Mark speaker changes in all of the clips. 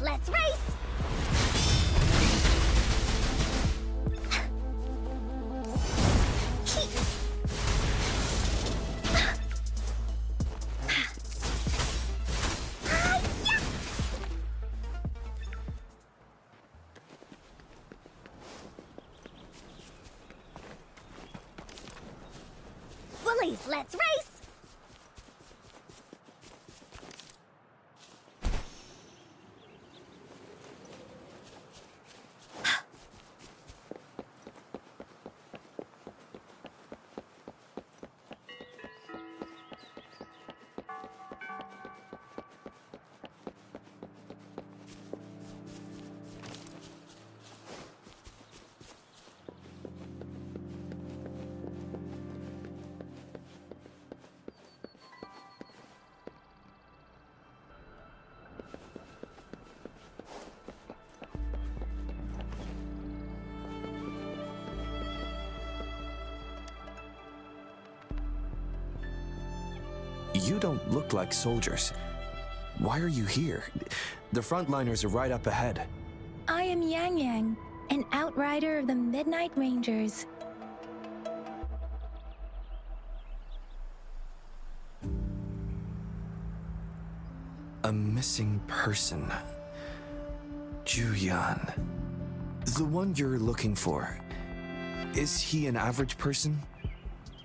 Speaker 1: let's race! Bullies, let's race!
Speaker 2: You don't look like soldiers. Why are you here? The frontliners are right up ahead.
Speaker 3: I am Yang Yang, an outrider of the Midnight Rangers.
Speaker 2: A missing person. Juyan. The one you're looking for. Is he an average person?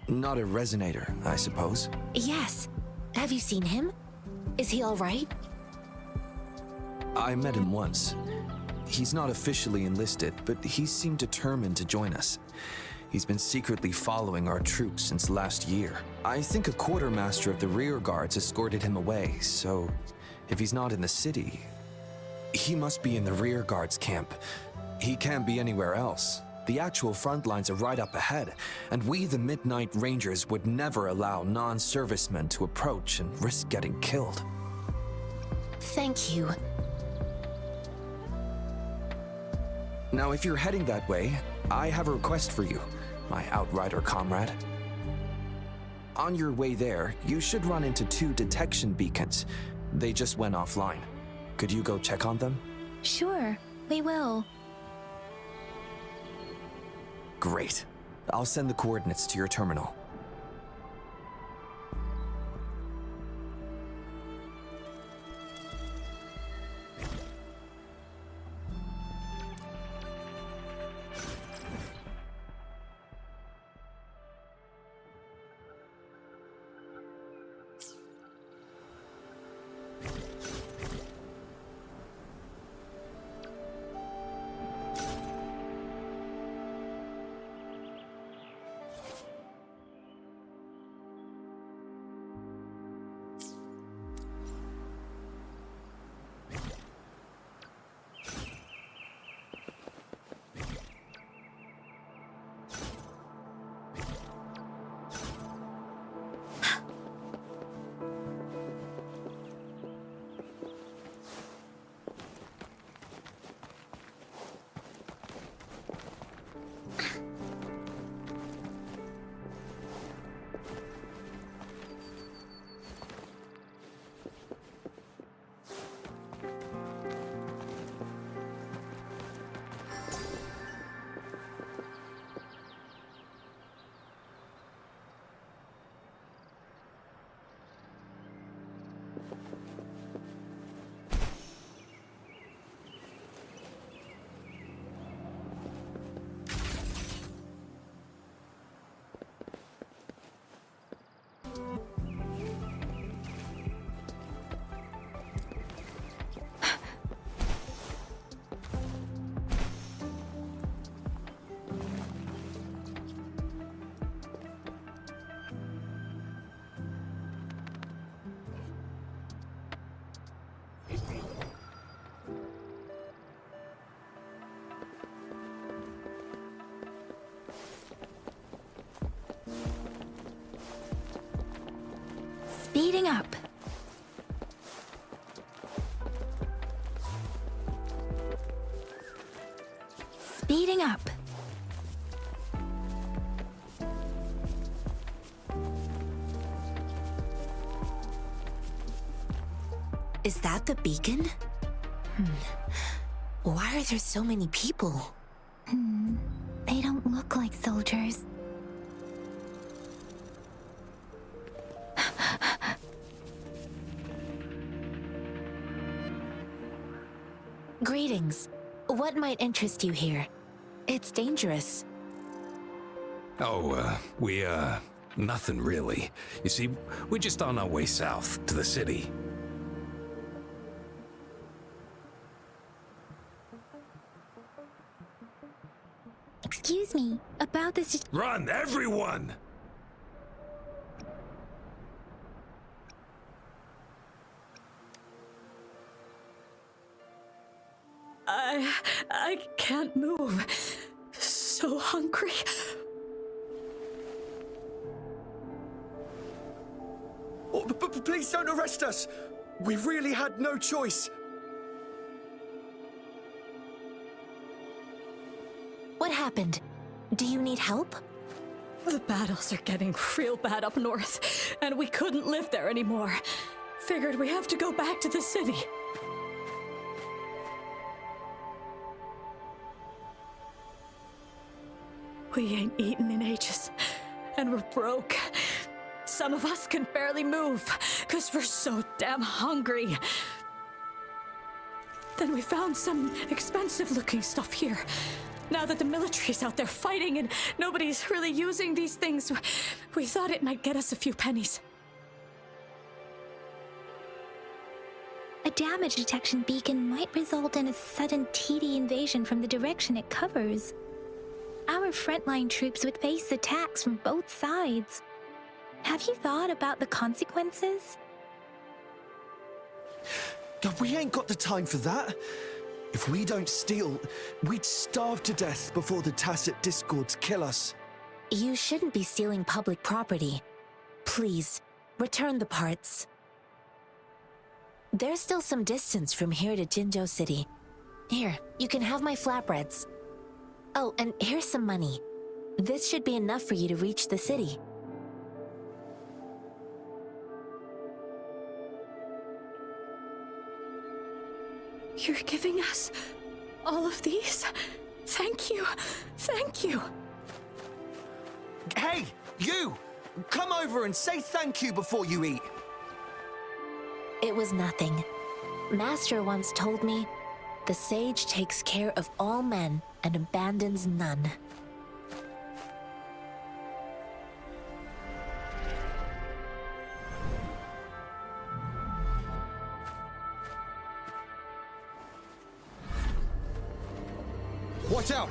Speaker 2: Not a resonator, I suppose.
Speaker 1: Yes. Have you seen him? Is he all right?
Speaker 2: I met him once. He's not officially enlisted, but he seemed determined to join us. He's been secretly following our troops since last year. I think a quartermaster of the rear guards escorted him away, so if he's not in the city, he must be in the rear guards camp. He can't be anywhere else. The actual front lines are right up ahead, and we, the Midnight Rangers, would never allow non-servicemen to approach and risk getting killed.
Speaker 1: Thank you.
Speaker 2: Now, if you're heading that way, I have a request for you, my outrider comrade. On your way there, you should run into 2 detection beacons. They just went offline. Could you go check on them?
Speaker 3: Sure, we will.
Speaker 2: Great. I'll send the coordinates to your terminal.
Speaker 3: Speeding up. Speeding up.
Speaker 1: Is that the beacon? Why are there so many people?
Speaker 3: They don't look like soldiers.
Speaker 1: Greetings. What might interest you here? It's dangerous.
Speaker 4: Oh, nothing really. You see, we're just on our way south to the city.
Speaker 3: Excuse me, about this.
Speaker 4: Run, everyone!
Speaker 5: I can't move. So hungry.
Speaker 2: Oh, please don't arrest us! We really had no choice.
Speaker 1: What happened? Do you need help?
Speaker 5: The battles are getting real bad up north, and we couldn't live there anymore. Figured we have to go back to the city. We ain't eaten in ages, and we're broke. Some of us can barely move, 'cause we're so damn hungry. Then we found some expensive-looking stuff here. Now that the military's out there fighting and nobody's really using these things, we thought it might get us a few pennies.
Speaker 3: A damage detection beacon might result in a sudden TD invasion from the direction it covers. Our frontline troops would face attacks from both sides. Have you thought about the consequences?
Speaker 2: God, we ain't got the time for that. If we don't steal, we'd starve to death before the Tacit Discords kill us.
Speaker 1: You shouldn't be stealing public property. Please, return the parts. There's still some distance from here to Jinzhou City. Here, you can have my flatbreads. Oh, and here's some money. This should be enough for you to reach the city.
Speaker 5: You're giving us all of these? Thank you. Thank you.
Speaker 2: Hey, you! Come over and say thank you before you eat.
Speaker 1: It was nothing. Master once told me, the sage takes care of all men and abandons none.
Speaker 2: Watch out!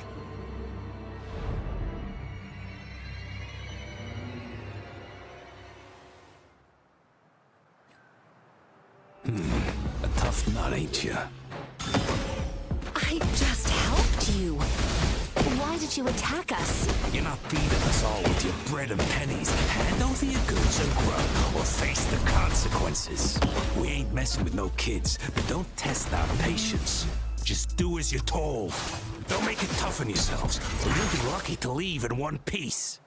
Speaker 4: A tough nut, ain't ya?
Speaker 1: I just helped you. Why did you attack us?
Speaker 4: You're not feeding us all with your bread and pennies. Hand over your goods and grub, or face the consequences. We ain't messing with no kids, but don't test our patience. Just do as you're told. Don't make it tough on yourselves, or you'll be lucky to leave in one piece.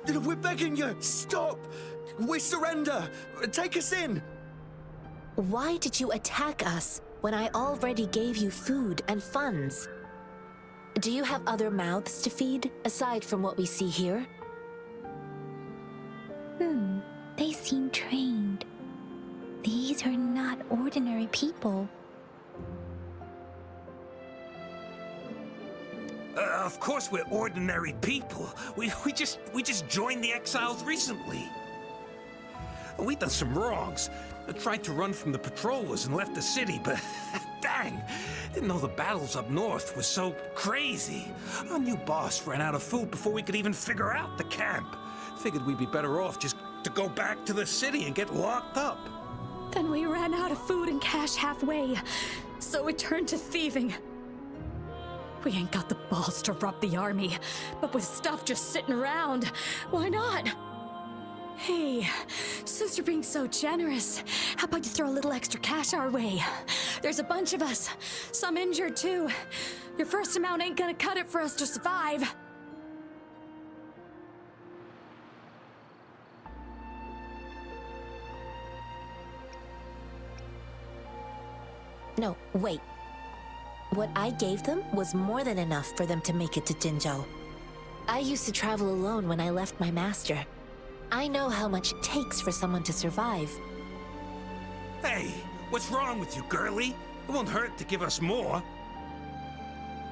Speaker 2: We're begging you, stop! We surrender! Take us in!
Speaker 1: Why did you attack us when I already gave you food and funds? Do you have other mouths to feed, aside from what we see here?
Speaker 3: They seem trained. These are not ordinary people.
Speaker 4: Of course we're ordinary people. We just joined the exiles recently. We done some wrongs. Tried to run from the patrollers and left the city, but dang, didn't know the battles up north were so crazy. Our new boss ran out of food before we could even figure out the camp. Figured we'd be better off just to go back to the city and get locked up.
Speaker 5: Then we ran out of food and cash halfway, so we turned to thieving. We ain't got the balls to rob the army, but with stuff just sitting around, why not? Hey, since you're being so generous, how about you throw a little extra cash our way? There's a bunch of us, some injured too. Your first amount ain't gonna cut it for us to survive.
Speaker 1: No, wait. What I gave them was more than enough for them to make it to Jinzhou. I used to travel alone when I left my master. I know how much it takes for someone to survive.
Speaker 4: Hey, what's wrong with you, girlie? It won't hurt to give us more.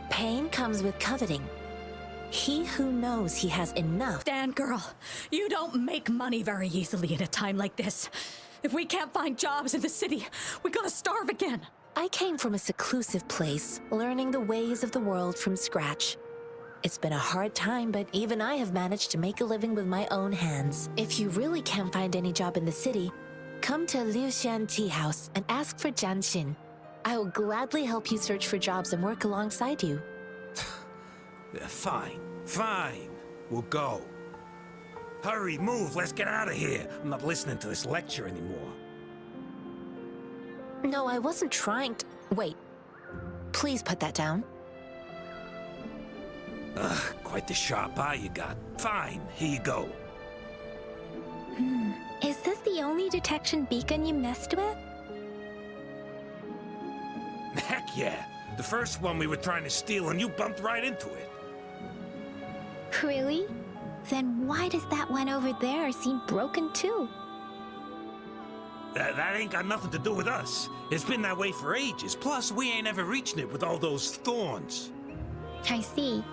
Speaker 1: Pain comes with coveting. He who knows he has enough.
Speaker 5: Dan, girl, you don't make money very easily in a time like this. If we can't find jobs in the city, we're gonna starve again.
Speaker 1: I came from a seclusive place, learning the ways of the world from scratch. It's been a hard time, but even I have managed to make a living with my own hands. If you really can't find any job in the city, come to Liuxian Tea House and ask for Jian Xin. I will gladly help you search for jobs and work alongside you.
Speaker 4: Fine, fine. We'll go. Hurry, move, let's get out of here. I'm not listening to this lecture anymore.
Speaker 1: No, I wasn't trying to... Wait. Please put that down.
Speaker 4: Quite the sharp eye you got. Fine, here you go.
Speaker 3: Is this the only detection beacon you messed with?
Speaker 4: Heck yeah. The first one we were trying to steal and you bumped right into it.
Speaker 3: Really? Then why does that one over there seem broken too?
Speaker 4: That ain't got nothing to do with us. It's been that way for ages. Plus, we ain't ever reaching it with all those thorns.
Speaker 3: I see.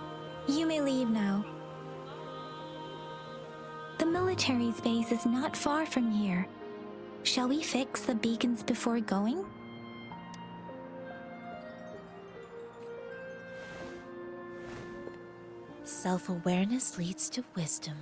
Speaker 3: You may leave now. The military's base is not far from here. Shall we fix the beacons before going?
Speaker 1: Self-awareness leads to wisdom.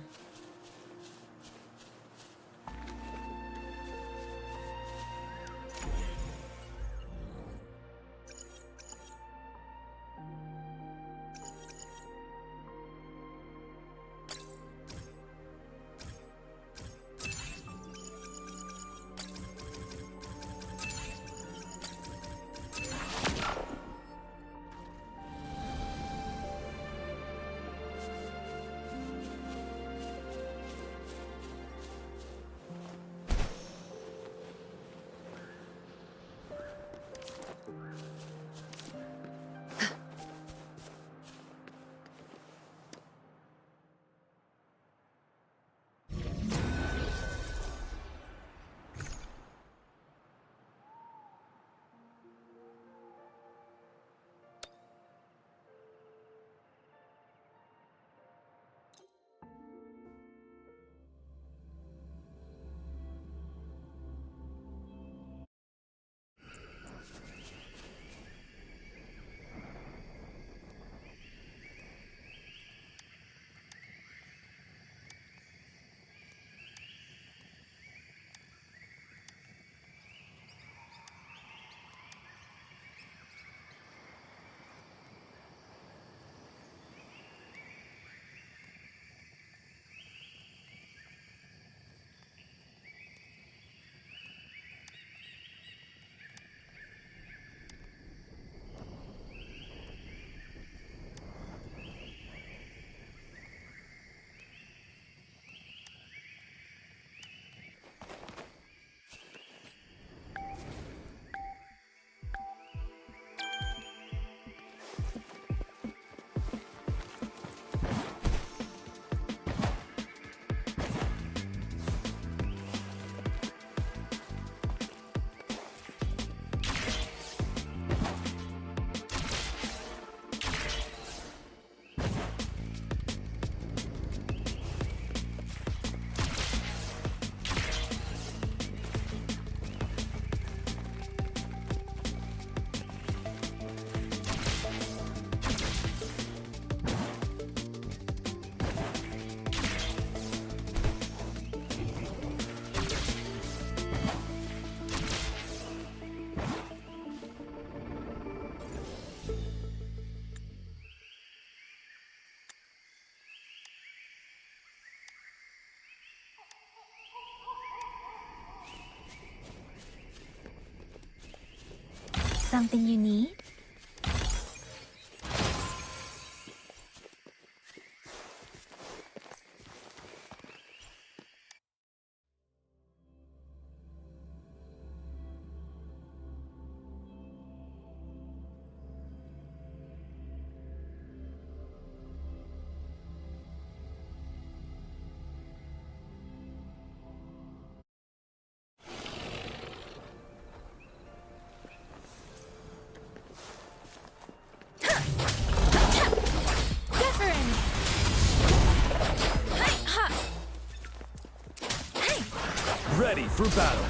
Speaker 3: Something you need?
Speaker 6: Ready for battle.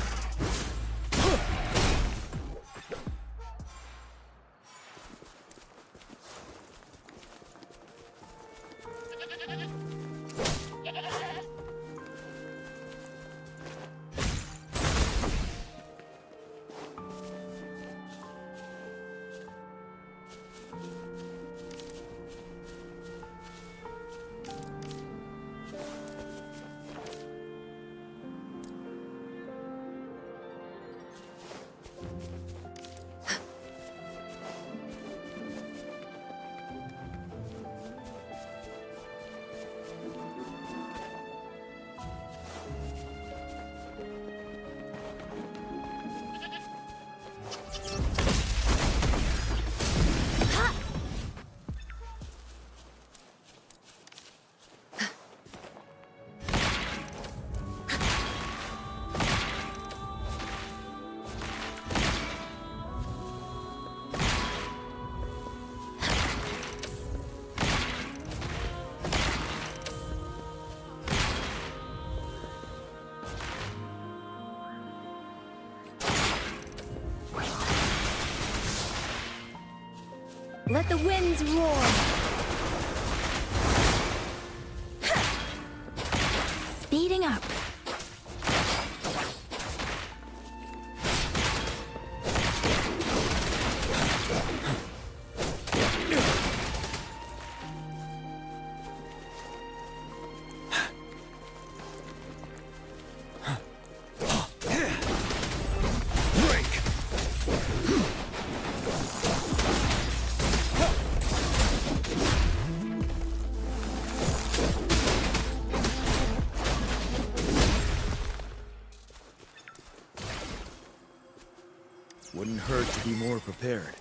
Speaker 3: Let the winds roar. Speeding up.
Speaker 6: Wouldn't hurt to be more prepared.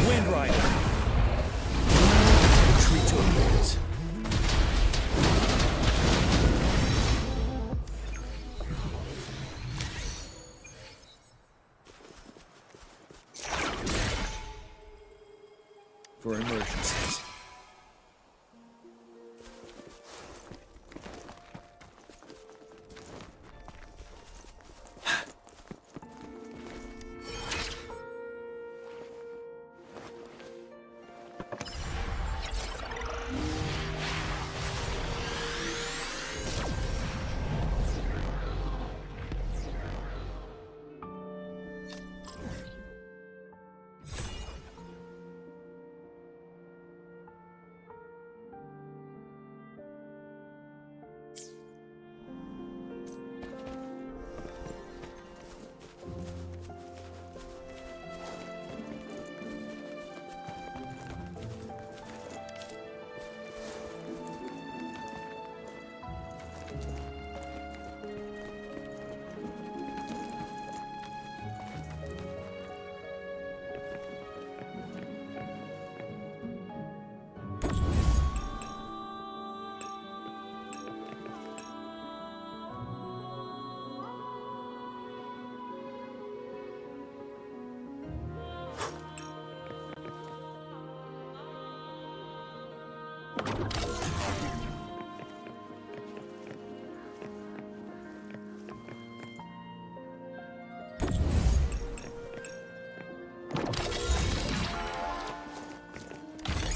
Speaker 6: Wind Rider. Retreat to advance. For emergencies.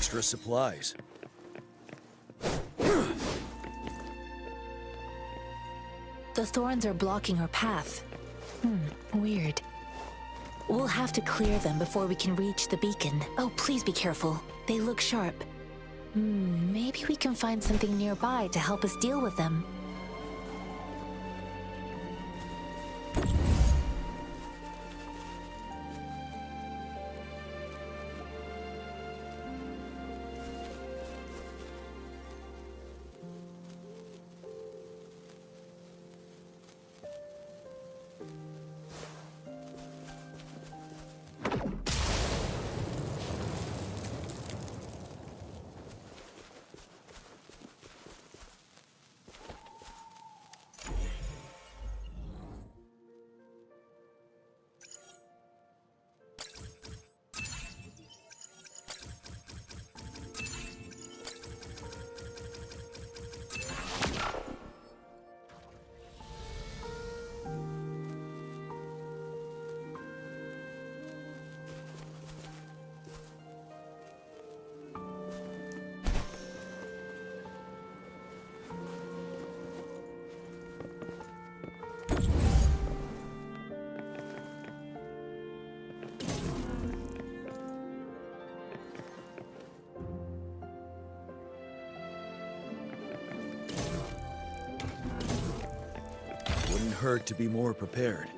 Speaker 6: Extra supplies.
Speaker 1: The thorns are blocking our path. Weird. We'll have to clear them before we can reach the beacon. Oh, please be careful. They look sharp. Maybe we can find something nearby to help us deal with them.
Speaker 6: hurt to be more prepared.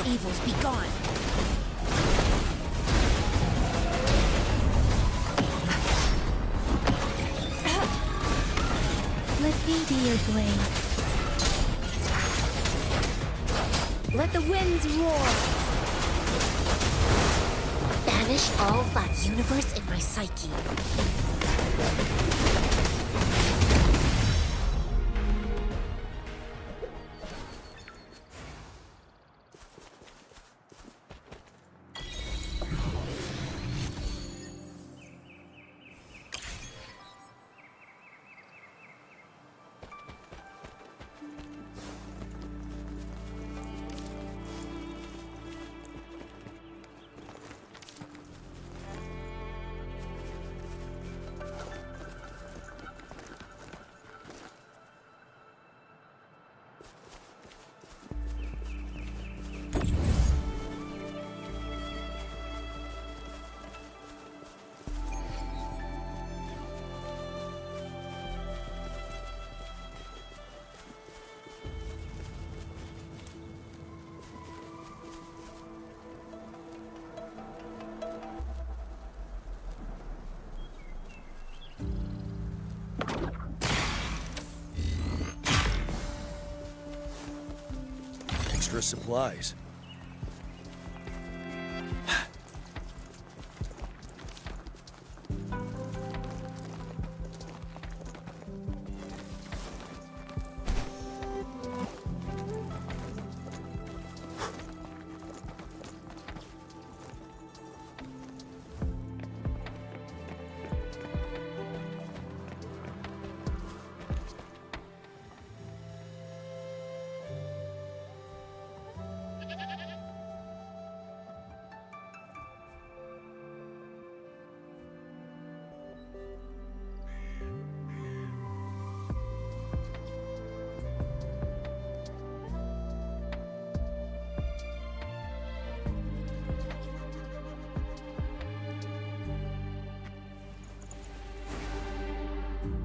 Speaker 3: Evils be gone. Let me be your blade. Let the winds roar.
Speaker 1: Banish all that universe in my psyche.
Speaker 6: Extra supplies.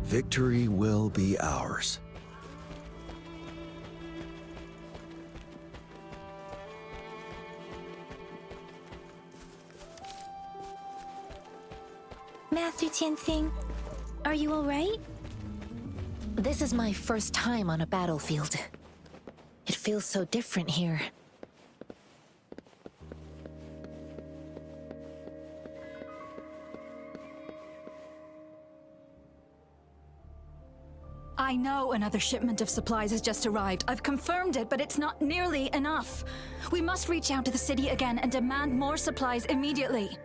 Speaker 6: Victory will be ours.
Speaker 3: Master Tianxing, are you all right?
Speaker 1: This is my first time on a battlefield. It feels so different here.
Speaker 5: I know another shipment of supplies has just arrived. I've confirmed it, but it's not nearly enough. We must reach out to the city again and demand more supplies immediately.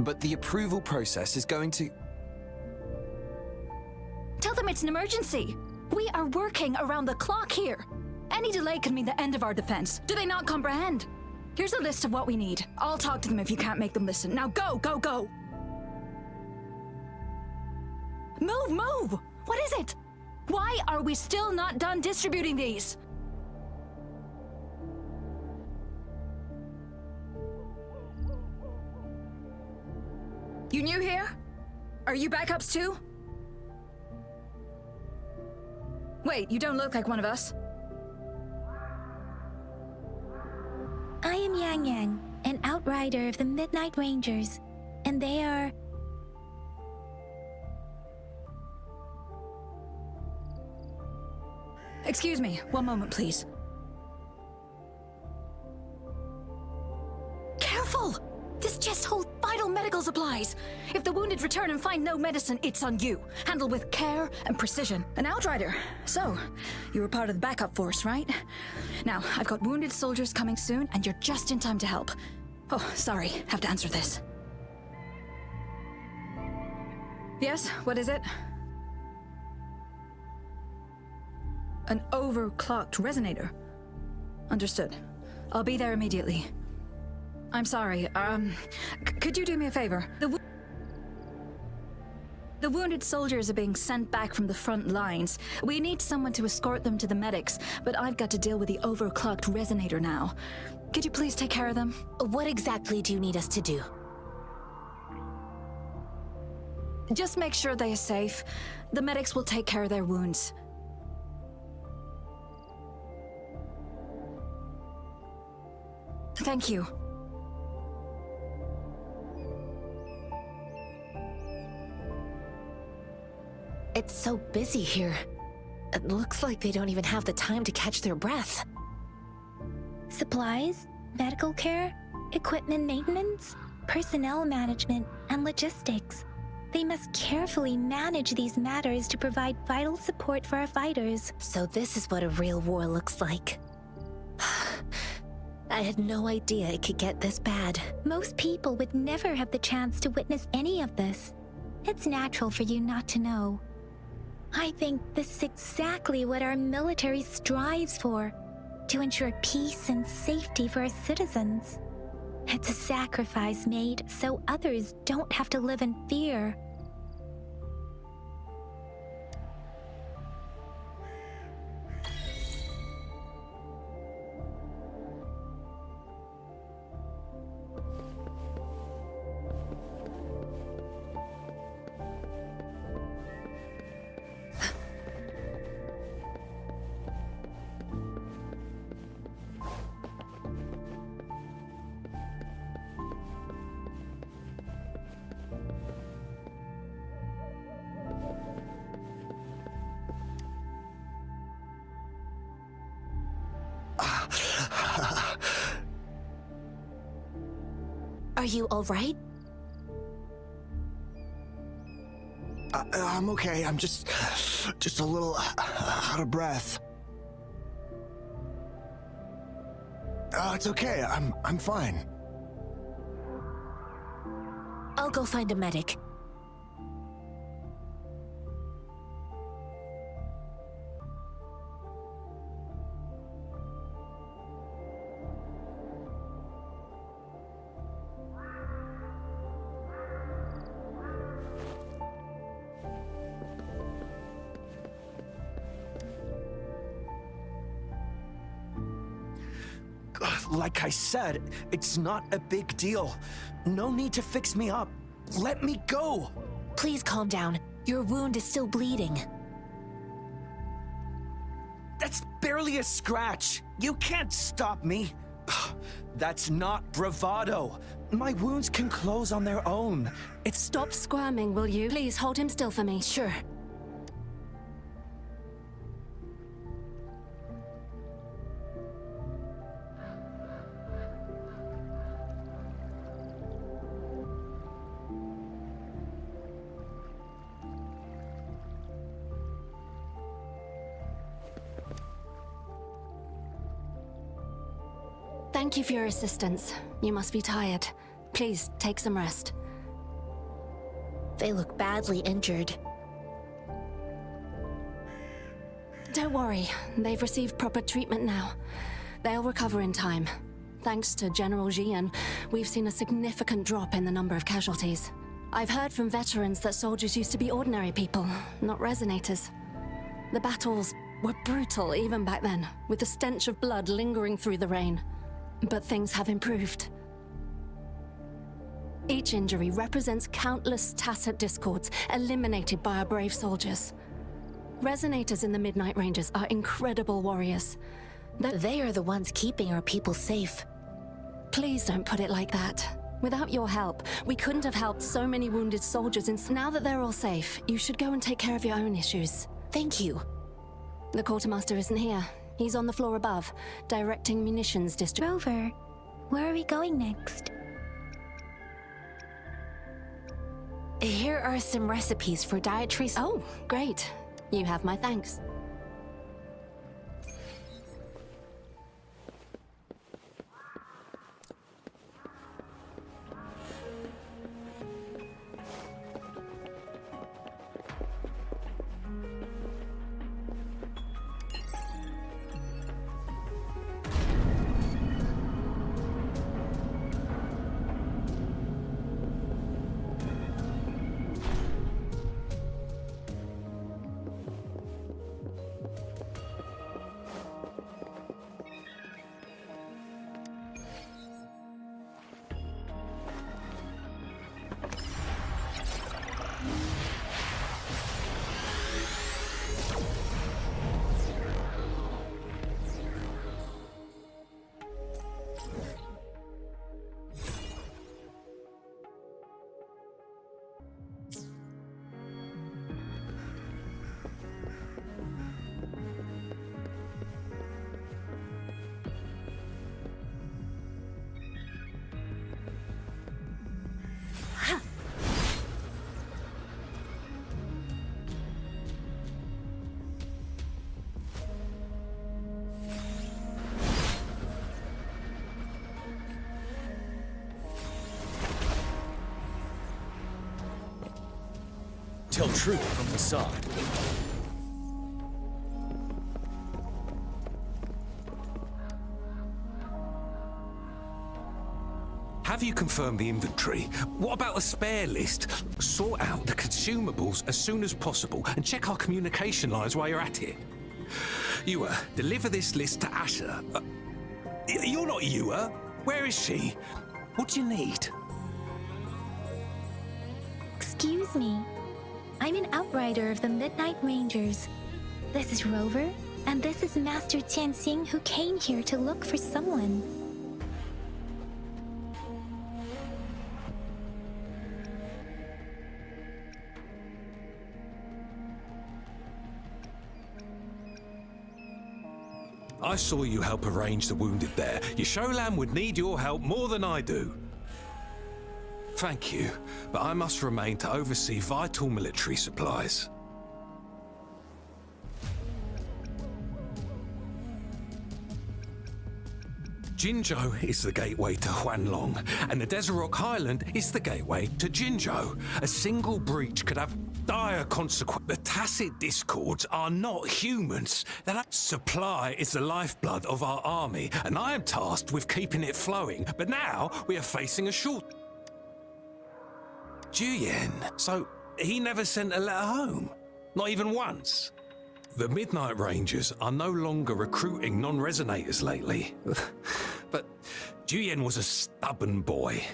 Speaker 2: But the approval process is going to...
Speaker 5: Tell them it's an emergency. We are working around the clock here. Any delay could mean the end of our defense. Do they not comprehend? Here's a list of what we need. I'll talk to them if you can't make them listen. Now go, go, go! Move, move! What is it? Why are we still not done distributing these? You new here? Are you backups too? Wait, you don't look like one of us.
Speaker 3: I am Yang Yang, an outrider of the Midnight Rangers, and they are...
Speaker 5: Excuse me, one moment, please. Careful! This chest holds vital medical supplies. If the wounded return and find no medicine, it's on you. Handle with care and precision. An outrider. So, you were part of the backup force, right? Now, I've got wounded soldiers coming soon, and you're just in time to help. Oh, sorry, have to answer this. Yes, what is it? An overclocked resonator. Understood. I'll be there immediately. I'm sorry, could you do me a favor? The wounded soldiers are being sent back from the front lines. We need someone to escort them to the medics, but I've got to deal with the overclocked resonator now. Could you please take care of them?
Speaker 1: What exactly do you need us to do?
Speaker 5: Just make sure they are safe. The medics will take care of their wounds. Thank you.
Speaker 1: It's so busy here. It looks like they don't even have the time to catch their breath.
Speaker 3: Supplies, medical care, equipment maintenance, personnel management, and logistics. They must carefully manage these matters to provide vital support for our fighters.
Speaker 1: So this is what a real war looks like. I had no idea it could get this bad.
Speaker 3: Most people would never have the chance to witness any of this. It's natural for you not to know. I think this is exactly what our military strives for, to ensure peace and safety for our citizens. It's a sacrifice made so others don't have to live in fear.
Speaker 1: Are you all right?
Speaker 6: I'm okay. I'm just a little out of breath. It's okay. I'm fine.
Speaker 1: I'll go find a medic.
Speaker 2: Like I said, it's not a big deal. No need to fix me up. Let me go.
Speaker 1: Please calm down. Your wound is still bleeding.
Speaker 2: That's barely a scratch. You can't stop me. That's not bravado. My wounds can close on their own.
Speaker 7: Stop squirming, will you? Please hold him still for me.
Speaker 1: Sure.
Speaker 7: Thank you for your assistance. You must be tired. Please, take some rest.
Speaker 1: They look badly injured.
Speaker 7: Don't worry, they've received proper treatment now. They'll recover in time. Thanks to General Jian, we've seen a significant drop in the number of casualties. I've heard from veterans that soldiers used to be ordinary people, not resonators. The battles were brutal even back then, with the stench of blood lingering through the rain. But things have improved. Each injury represents countless tacit discords eliminated by our brave soldiers. Resonators in the Midnight Rangers are incredible warriors.
Speaker 1: They are the ones keeping our people safe.
Speaker 7: Please don't put it like that. Without your help, we couldn't have helped so many wounded soldiers, and now that they're all safe, you should go and take care of your own issues.
Speaker 1: Thank you.
Speaker 7: The quartermaster isn't here. He's on the floor above, directing munitions distribution.
Speaker 3: Rover, where are we going next?
Speaker 1: Here are some recipes for dietary.
Speaker 7: Oh, great. You have my thanks.
Speaker 8: Tell truth from facade.
Speaker 4: Have you confirmed the inventory? What about the spare list? Sort out the consumables as soon as possible and check our communication lines while you're at it. Ewa, deliver this list to Asher. You're not Ewa. Where is she? What do you need?
Speaker 3: Excuse me. I'm an outrider of the Midnight Rangers. This is Rover, and this is Master Tianxing, who came here to look for someone.
Speaker 4: I saw you help arrange the wounded there. Yasholam would need your help more than I do. Thank you, but I must remain to oversee vital military supplies. Jinzhou is the gateway to Huanlong, and the Desert Rock Highland is the gateway to Jinzhou. A single breach could have dire consequences. The tacit discords are not humans. That supply is the lifeblood of our army, and I am tasked with keeping it flowing. But now we are facing a short. Juyen, so he never sent a letter home? Not even once? The Midnight Rangers are no longer recruiting non-resonators lately. But Juyen was a stubborn boy.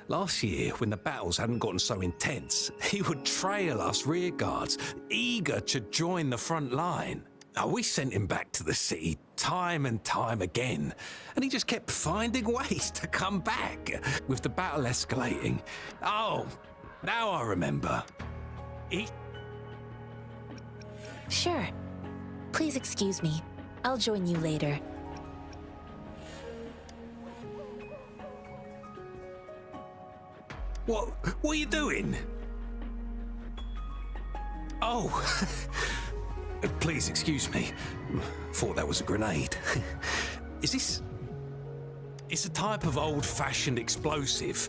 Speaker 4: Last year, when the battles hadn't gotten so intense, he would trail us rearguards, eager to join the front line. We sent him back to the city time and time again, and he just kept finding ways to come back. With the battle escalating, oh, now I remember.
Speaker 1: Sure. Please excuse me. I'll join you later.
Speaker 4: What are you doing? Oh, please excuse me. Thought that was a grenade. Is this... It's a type of old-fashioned explosive.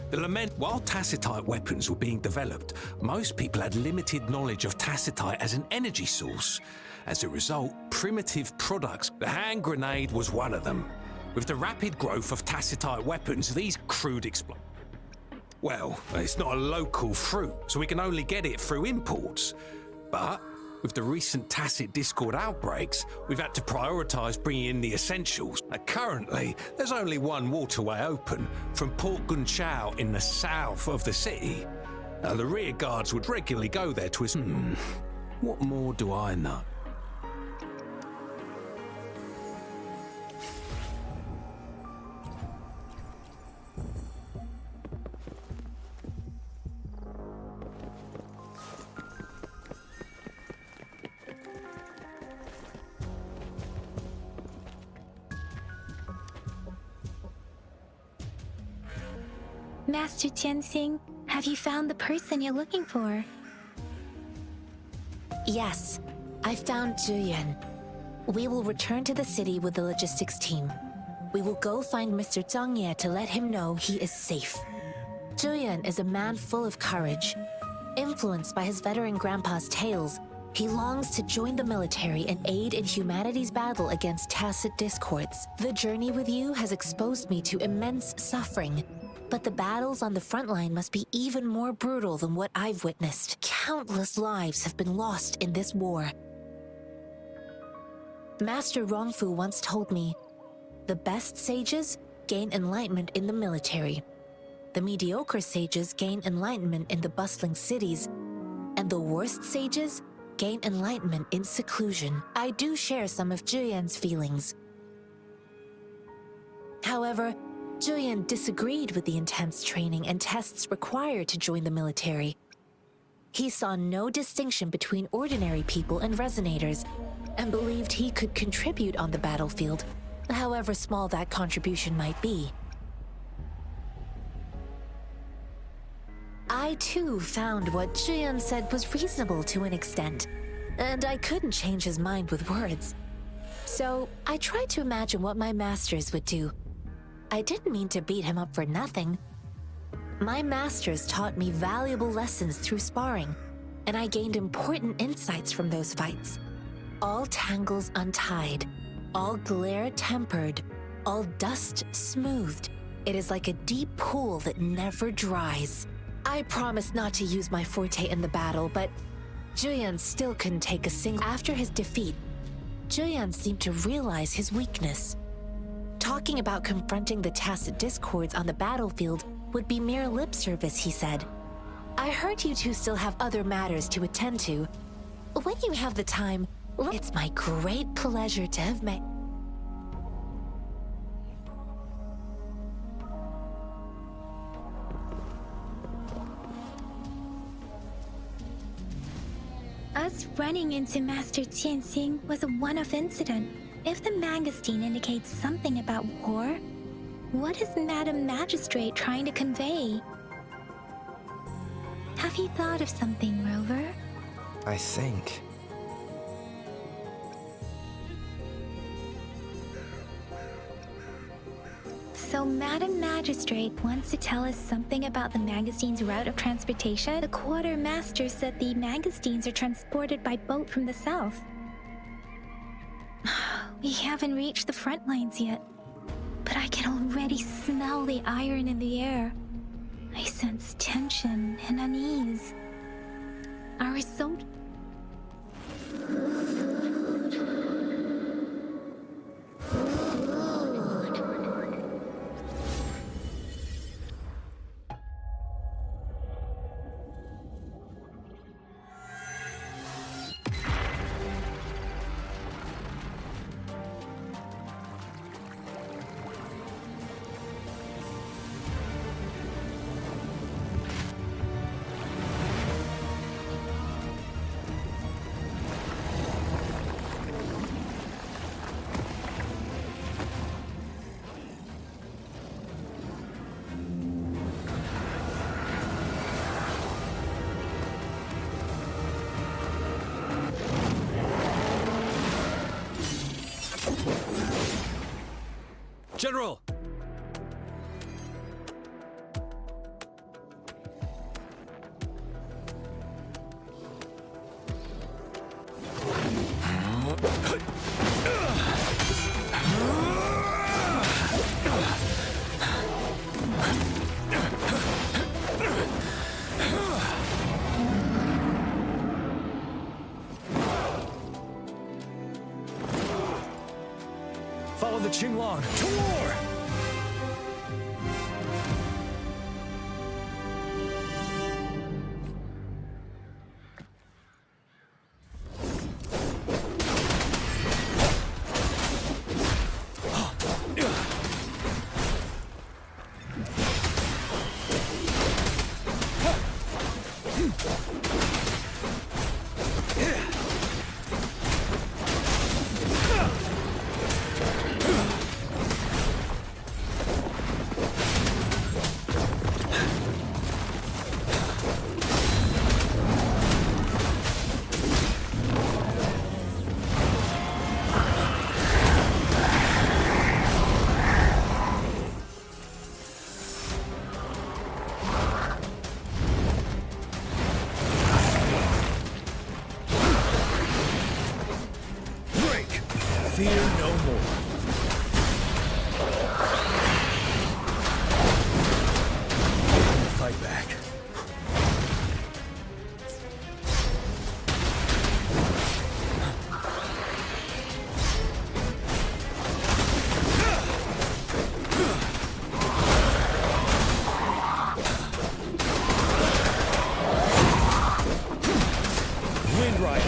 Speaker 4: The lament, while tacitite weapons were being developed, most people had limited knowledge of tacitite as an energy source. As a result, primitive products, the hand grenade was one of them. With the rapid growth of tacitite weapons, these crude well, it's not a local fruit, so we can only get it through imports. But With the recent tacit discord outbreaks, we've had to prioritize bringing in the essentials. Currently, there's only one waterway open from Port Gunchao in the south of the city. The rear guards would regularly go there to what more do I know?
Speaker 3: Master Tianxing, have you found the person you're looking for?
Speaker 1: Yes, I found Zhuyan. We will return to the city with the logistics team. We will go find Mr. Zhang Ye to let him know he is safe. Zhuyan is a man full of courage. Influenced by his veteran grandpa's tales, he longs to join the military and aid in humanity's battle against tacit discords. The journey with you has exposed me to immense suffering, but the battles on the front line must be even more brutal than what I've witnessed. Countless lives have been lost in this war. Master Rongfu once told me, the best sages gain enlightenment in the military. The mediocre sages gain enlightenment in the bustling cities, and the worst sages gain enlightenment in seclusion. I do share some of Zhuyan's feelings. However, Zhuyan disagreed with the intense training and tests required to join the military. He saw no distinction between ordinary people and resonators, and believed he could contribute on the battlefield, however small that contribution might be. I too found what Zhuyan said was reasonable to an extent, and I couldn't change his mind with words. So I tried to imagine what my masters would do. I didn't mean to beat him up for nothing. My masters taught me valuable lessons through sparring, and I gained important insights from those fights. All tangles untied, all glare tempered, all dust smoothed. It is like a deep pool that never dries. I promised not to use my forte in the battle, but Zhuyan still couldn't take a single. After his defeat, Zhuyan seemed to realize his weakness. Talking about confronting the tacit discords on the battlefield would be mere lip service, he said. I heard you two still have other matters to attend to. When you have the time, it's my great pleasure to have met.
Speaker 3: Us running into Master Tianxing was a one-off incident. If the Mangosteen indicates something about war, what is Madam Magistrate trying to convey? Have you thought of something, Rover?
Speaker 2: I think.
Speaker 3: So Madam Magistrate wants to tell us something about the Mangosteen's route of transportation? The Quartermaster said the Mangosteens are transported by boat from the south. We haven't reached the front lines yet, but I can already smell the iron in the air. I sense tension and unease. Our result...
Speaker 8: General! Follow the Qinglong to war! Fear no more. Fight back. Wind Rider.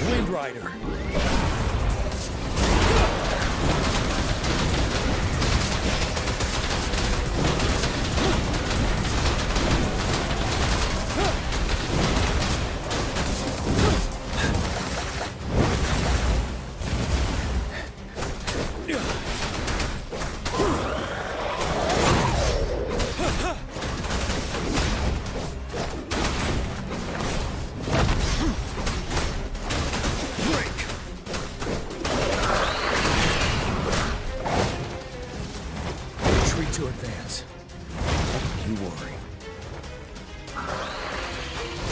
Speaker 8: Wind Rider. Retreat to advance. You worry.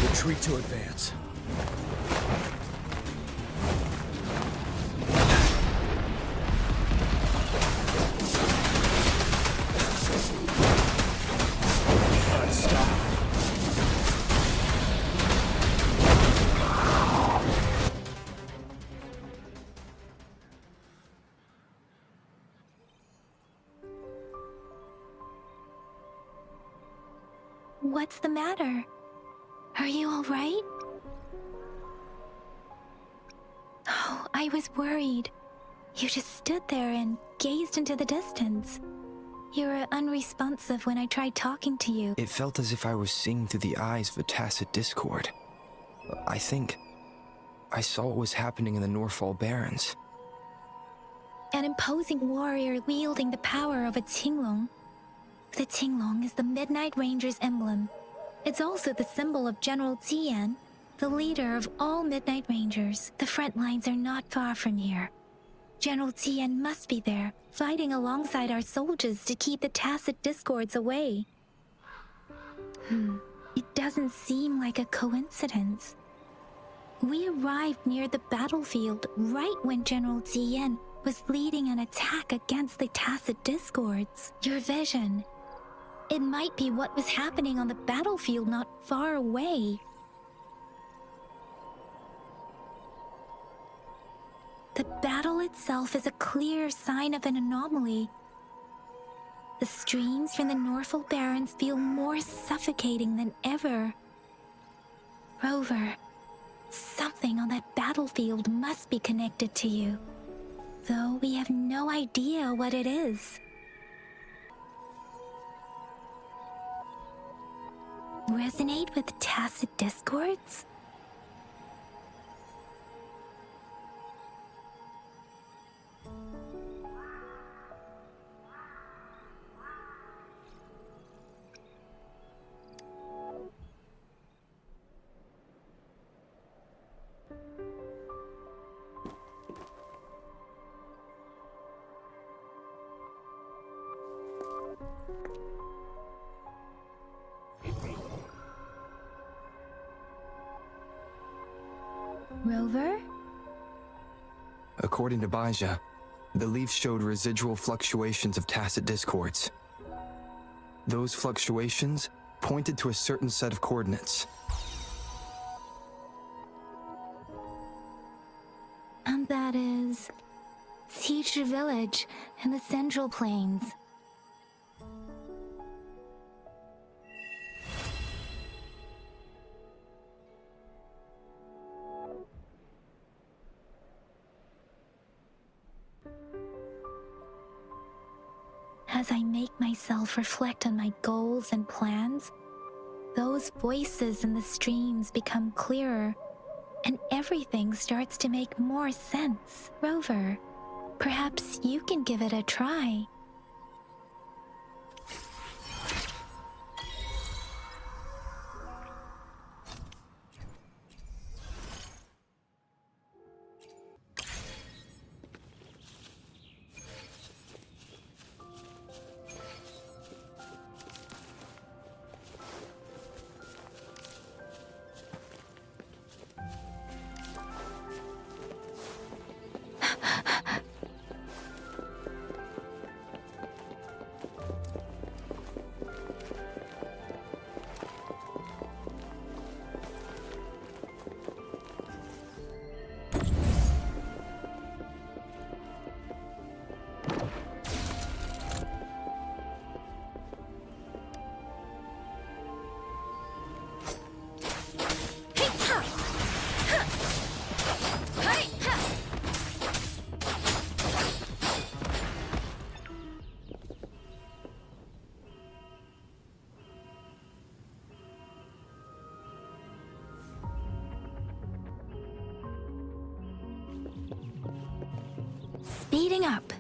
Speaker 8: Retreat to advance. Unstoppable.
Speaker 3: What's the matter? Are you all right? Oh, I was worried. You just stood there and gazed into the distance. You were unresponsive when I tried talking to you.
Speaker 2: It felt as if I was seeing through the eyes of a tacit discord. I think I saw what was happening in the Norfall Barrens.
Speaker 3: An imposing warrior wielding the power of a Qinglong. The Qinglong is the Midnight Ranger's emblem. It's also the symbol of General Tian, the leader of all Midnight Rangers. The front lines are not far from here. General Tian must be there, fighting alongside our soldiers to keep the tacit discords away. It doesn't seem like a coincidence. We arrived near the battlefield right when General Tian was leading an attack against the tacit discords. Your vision. It might be what was happening on the battlefield not far away. The battle itself is a clear sign of an anomaly. The streams from the Norfall Barrens feel more suffocating than ever. Rover, something on that battlefield must be connected to you, though we have no idea what it is. Resonate with tacit discords? Rover?
Speaker 2: According to Baija, the leaf showed residual fluctuations of tacit discords. Those fluctuations pointed to a certain set of coordinates.
Speaker 3: And that is Teacher Village in the Central Plains. As I make myself reflect on my goals and plans, those voices in the streams become clearer, and everything starts to make more sense. Rover, perhaps you can give it a try. Speeding up.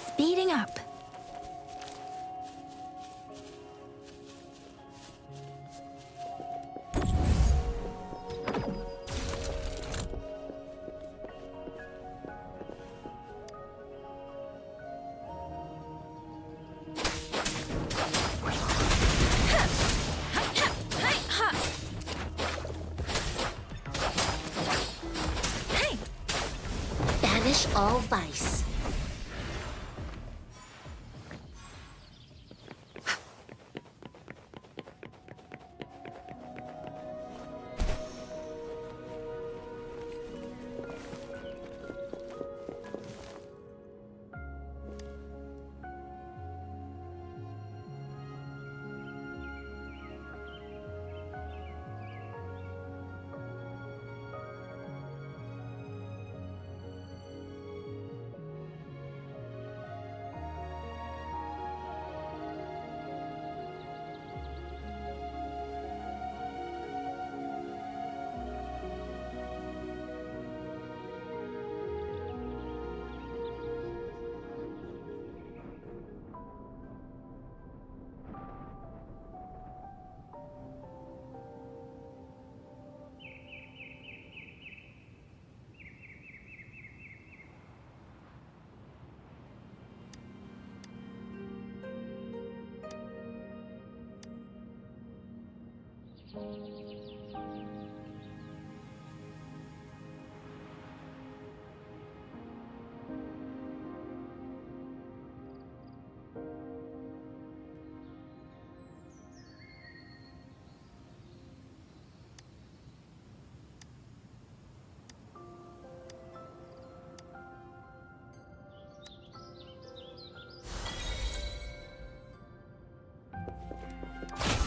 Speaker 3: Speeding up.
Speaker 1: Banish all vice.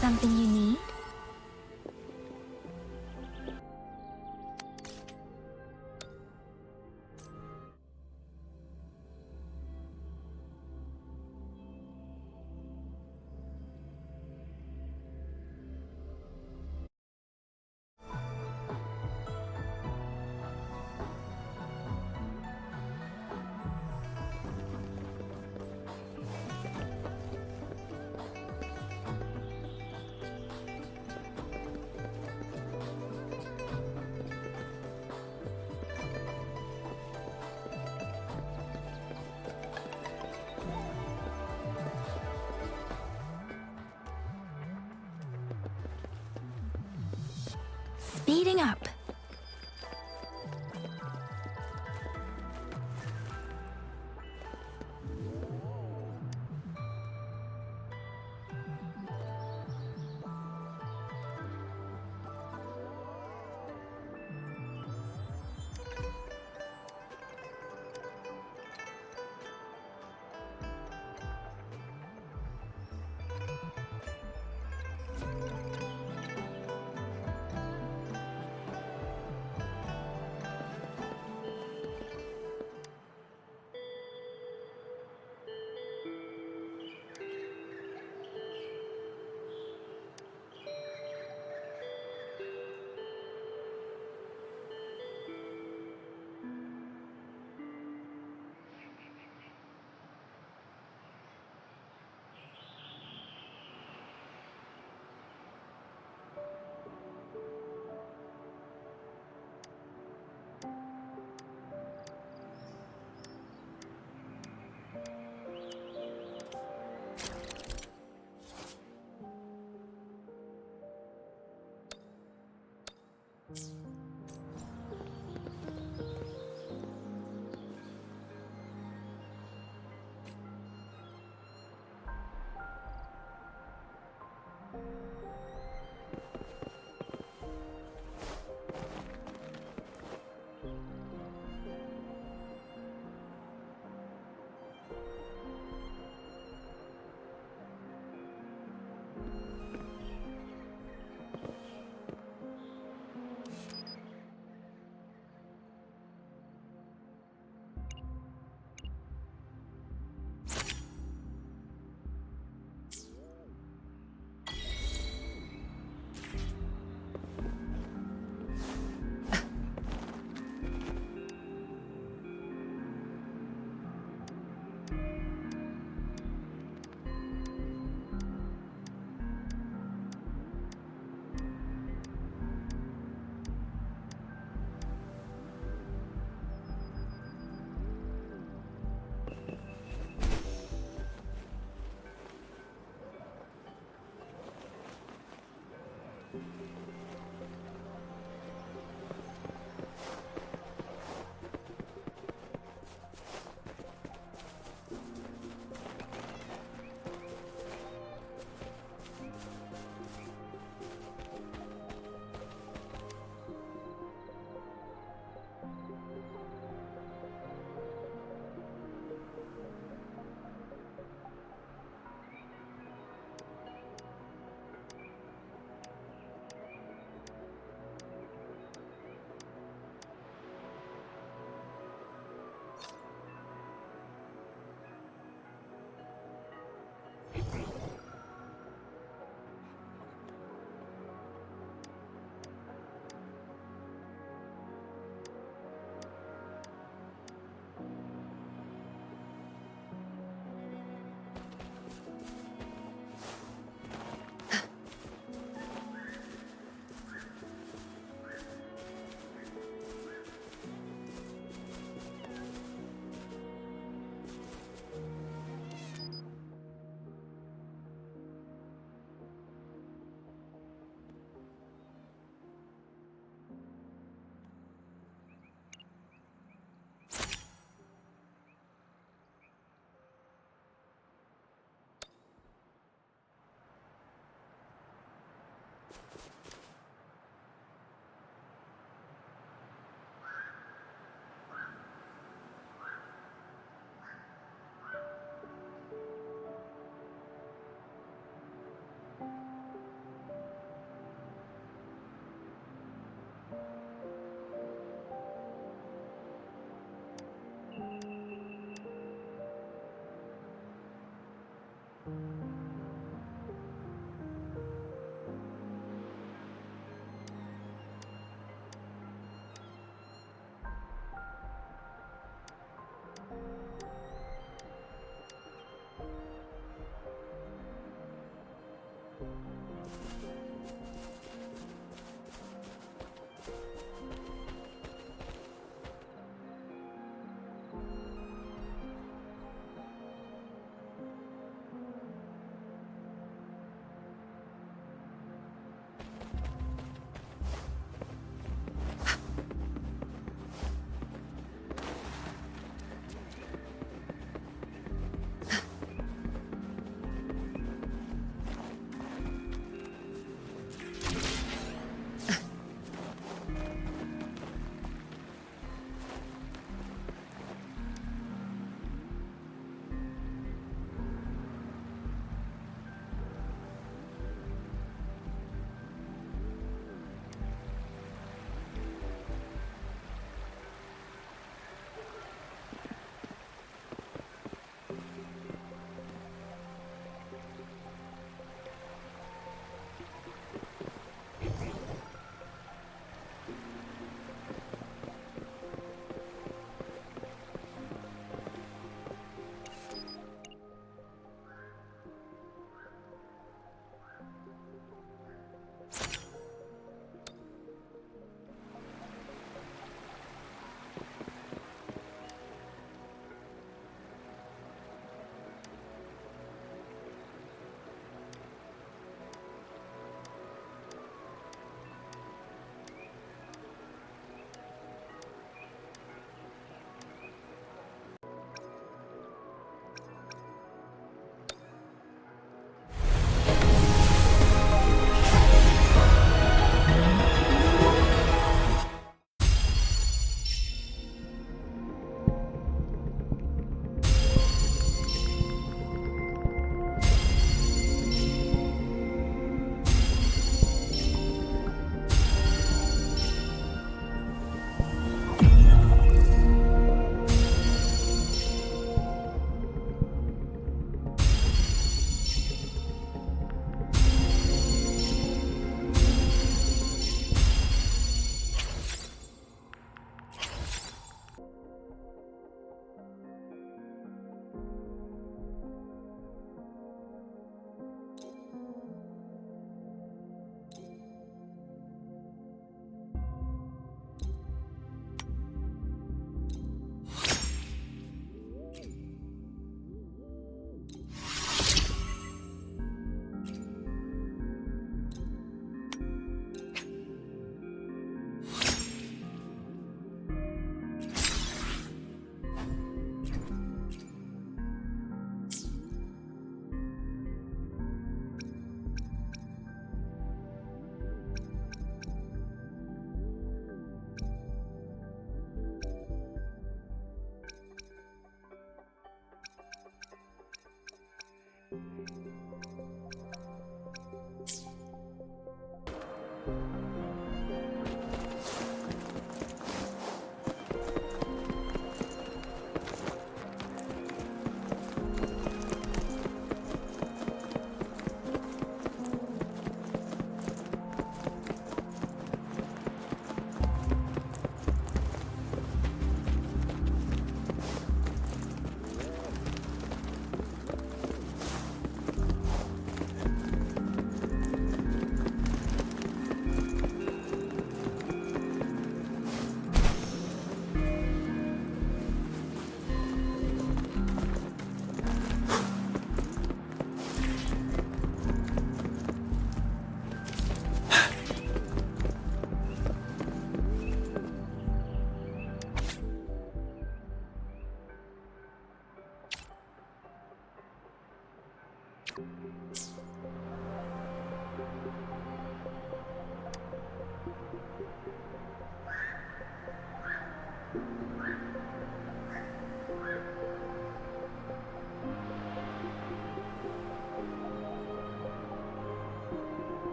Speaker 3: Something you need? Speeding up.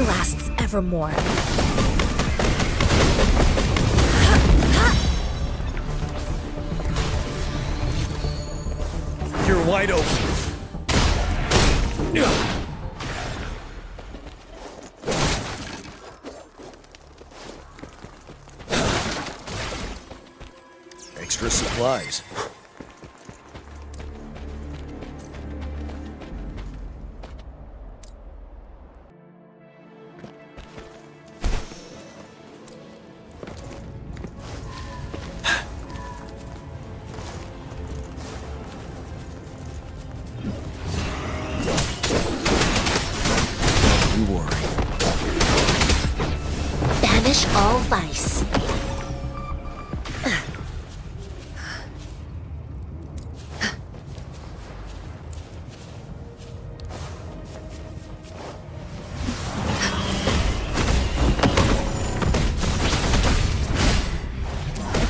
Speaker 1: nothing lasts evermore.
Speaker 8: You're wide open. Extra supplies. You worry.
Speaker 1: Banish all vice.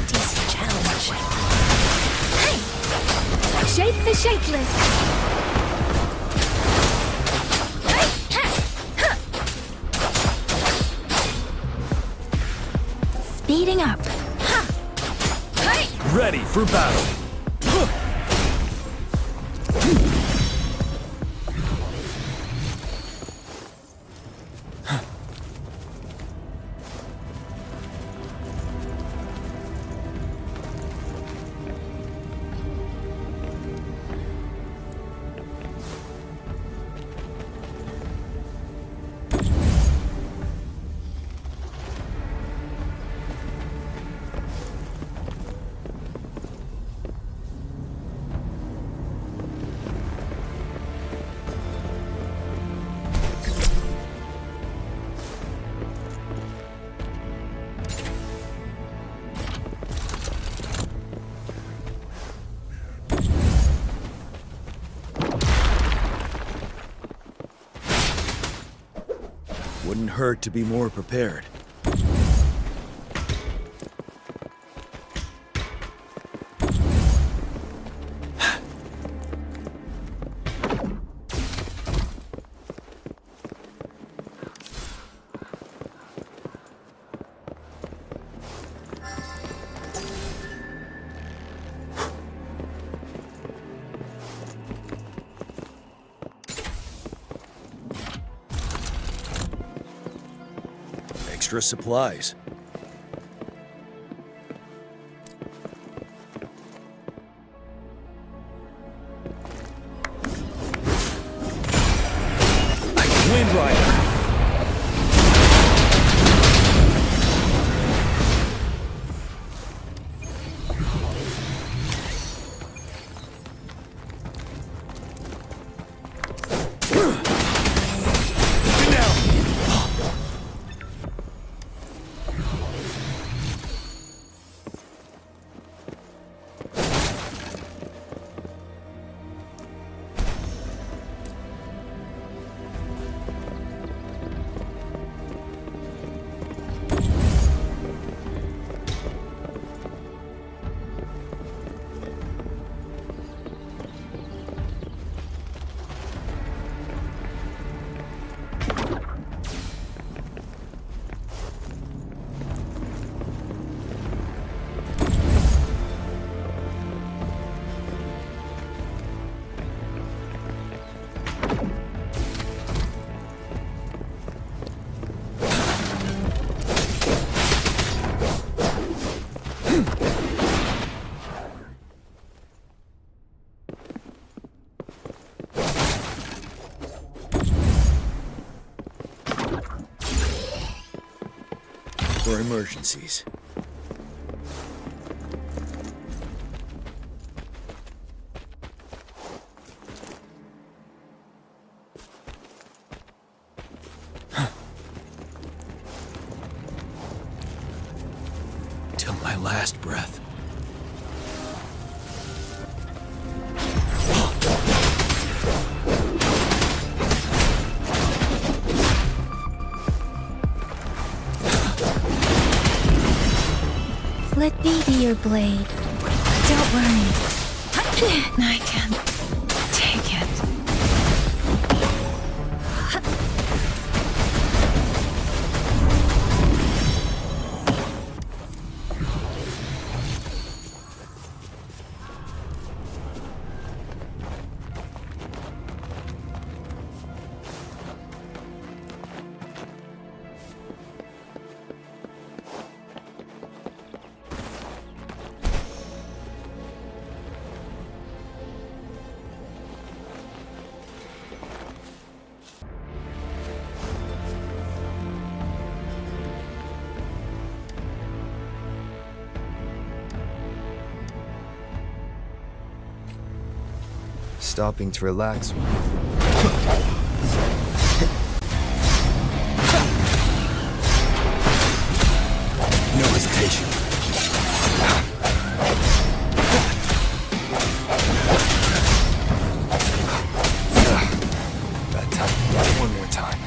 Speaker 1: Decent challenge.
Speaker 3: Shape the shapeless. Speeding up.
Speaker 8: Ready for battle. Wouldn't hurt to be more prepared. Extra supplies. Wind Rider. For emergencies. Till my last breath.
Speaker 3: Let me be your blade. Don't worry. I can take it.
Speaker 2: stopping to relax.
Speaker 8: No hesitation.
Speaker 2: That time. One more time.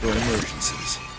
Speaker 8: For emergencies.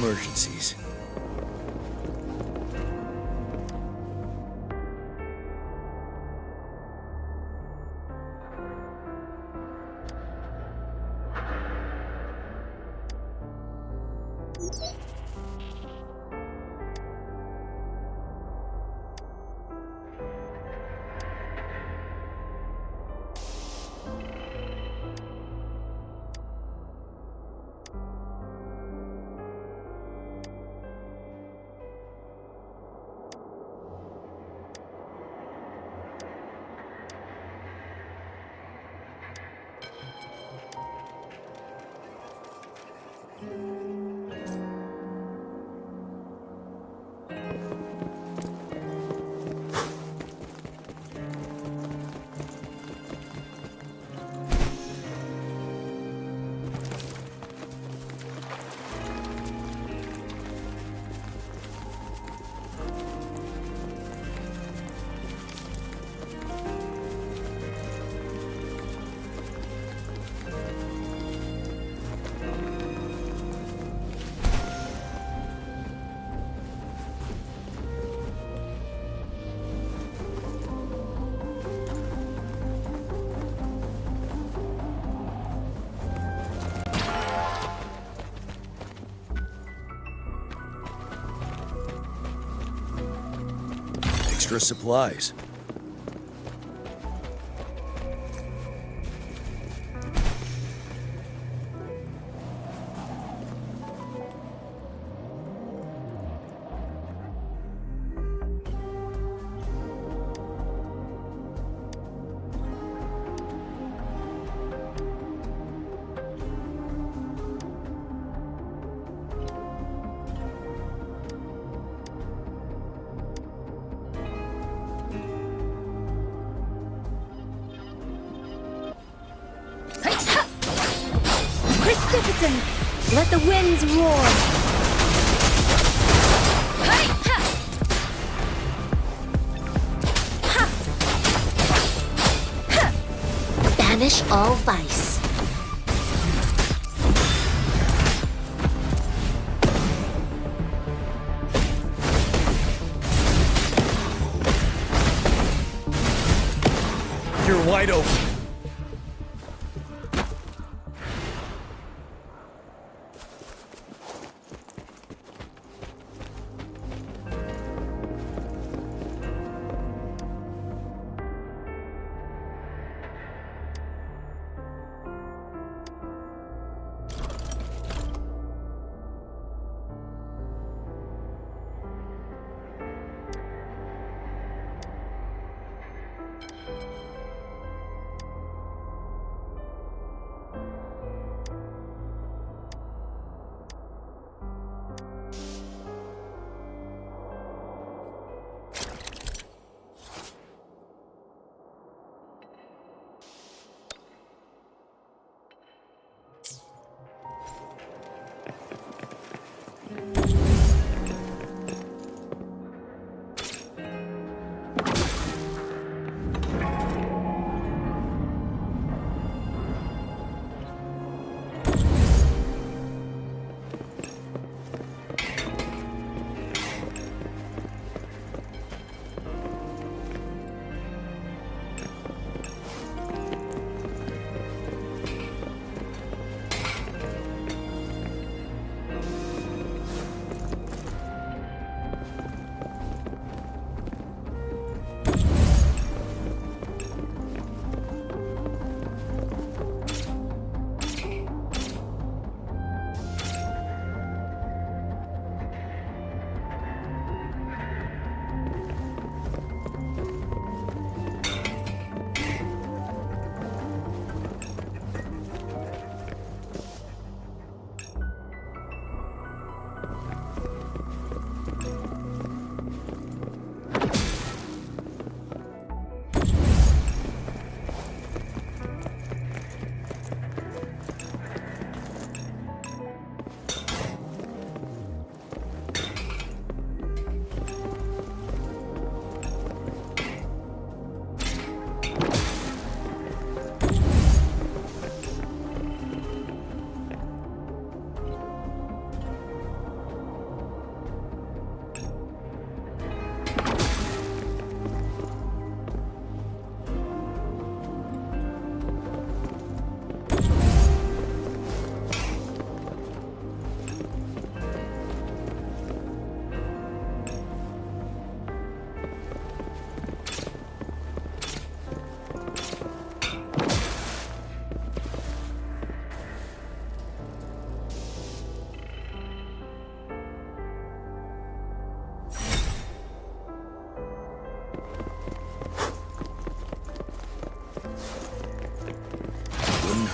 Speaker 8: emergencies. Extra supplies.
Speaker 3: Precipitants! Let the winds roar!
Speaker 1: Banish all vice.
Speaker 8: You're wide open.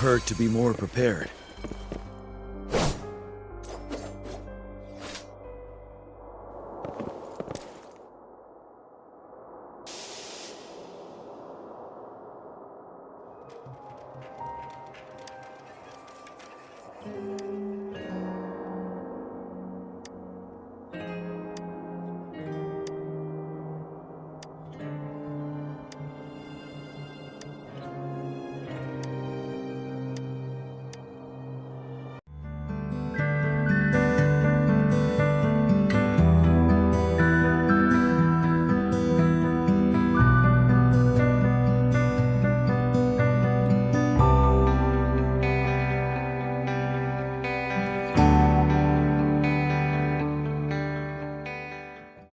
Speaker 8: hurt to be more prepared.